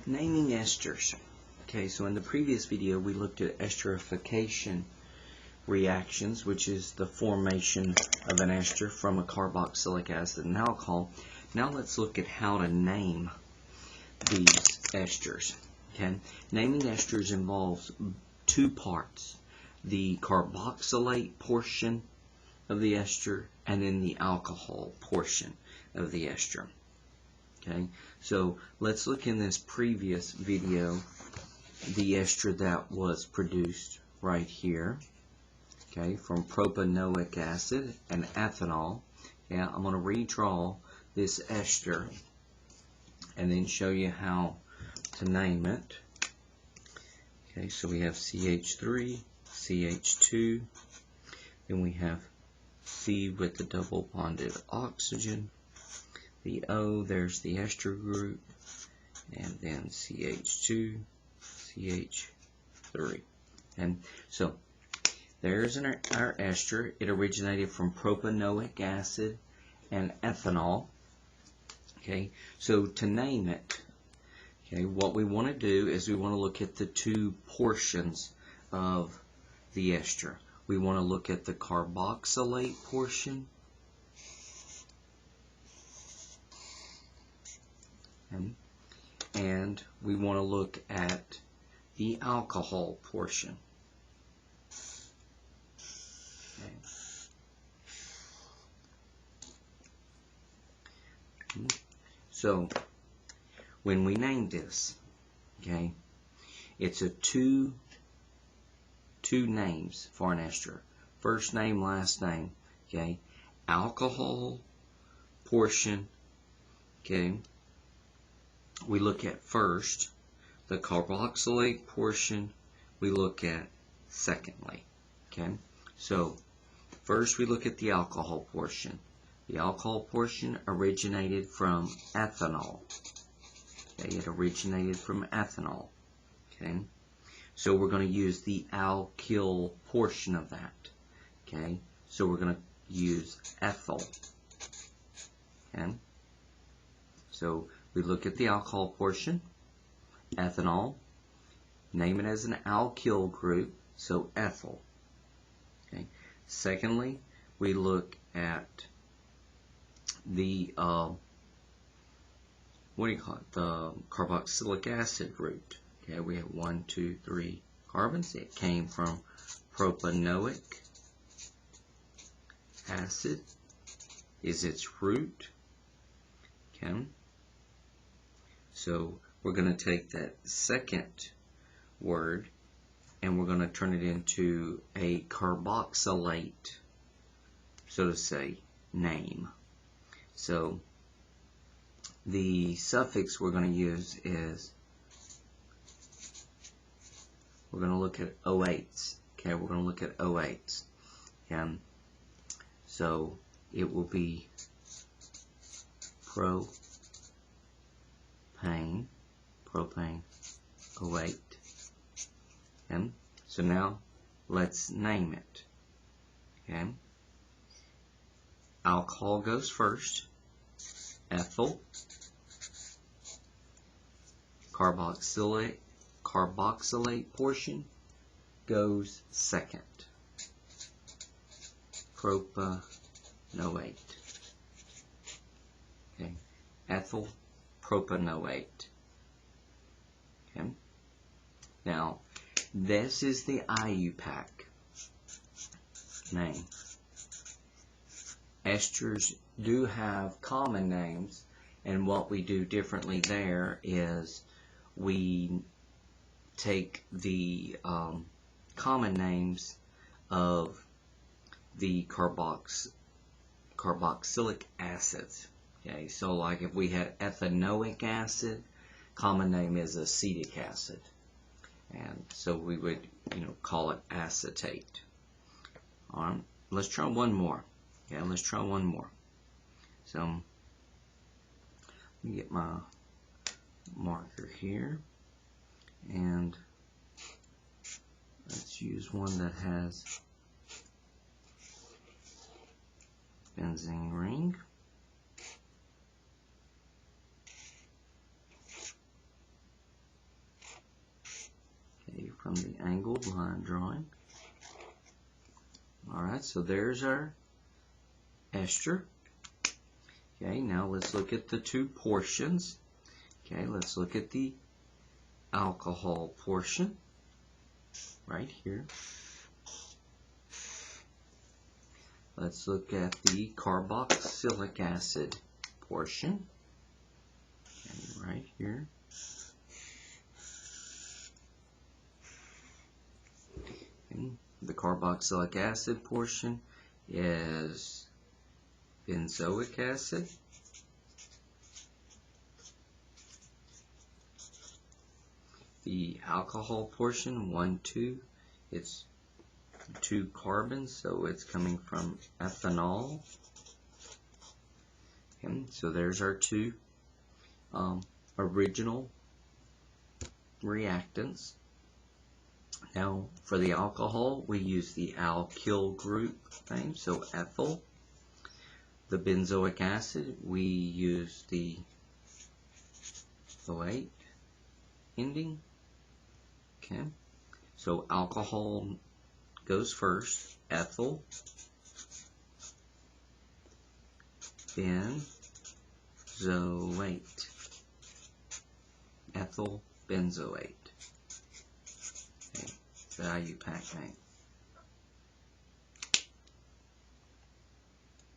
Naming esters. Okay, so in the previous video we looked at esterification reactions, which is the formation of an ester from a carboxylic acid and alcohol. Now let's look at how to name these esters. Okay, naming esters involves two parts: the carboxylate portion of the ester and then the alcohol portion of the ester. Okay, so let's look in this previous video the ester that was produced right here, okay, from propanoic acid and ethanol. Yeah, I'm going to redraw this ester and then show you how to name it. Okay, so we have CH3, CH2, then we have C with the double bonded oxygen, the O, there's the ester group, and then CH2, CH3. And so there's our ester. It originated from propanoic acid and ethanol. Okay, so to name it, okay, what we want to do is we want to look at the two portions of the ester. We want to look at the carboxylate portion and we want to look at the alcohol portion. Okay. So when we name this, okay, it's a two names for an ester. First name, last name. Okay, alcohol portion. Okay, we look at first. The carboxylate portion we look at secondly. Okay, so first we look at the alcohol portion. The alcohol portion originated from ethanol. Okay, it originated from ethanol. Okay, so we're going to use the alkyl portion of that. Okay, so we're going to use ethyl. Okay, so we look at the alcohol portion, ethanol, name it as an alkyl group, so ethyl. Okay. Secondly, we look at the the carboxylic acid group. Okay, we have 1, 2, 3 carbons. It came from propanoic acid is its root. Okay, so we're going to take that second word and we're going to turn it into a carboxylate, so to say, name. So the suffix we're going to use is, we're going to look at O8s. Okay, we're going to look at O8s. So it will be propane O8. Okay, so now let's name it. Okay, alcohol goes first, ethyl, carboxylate portion goes second, propanoate. Okay, ethyl propanoate. Okay, now this is the IUPAC name. Esters do have common names, and what we do differently there is we take the common names of the carboxylic acids. Okay, so like if we had ethanoic acid, common name is acetic acid, and so we would, call it acetate. All right, let's try one more. Yeah, let's try one more. So let me get my marker here, and let's use one that has benzene ring. from the angled line drawing. Alright, so there's our ester. Okay, now let's look at the two portions. Okay, let's look at the alcohol portion right here. Let's look at the carboxylic acid portion right here. And the carboxylic acid portion is benzoic acid. The alcohol portion, 1, 2, it's 2 carbons, so it's coming from ethanol. Okay, so there's our two original reactants. Now for the alcohol, we use the alkyl group name, so ethyl. The benzoic acid, we use the O8 ending. Okay, so alcohol goes first, ethyl, benzoate, ethyl benzoate. Okay, value pack name.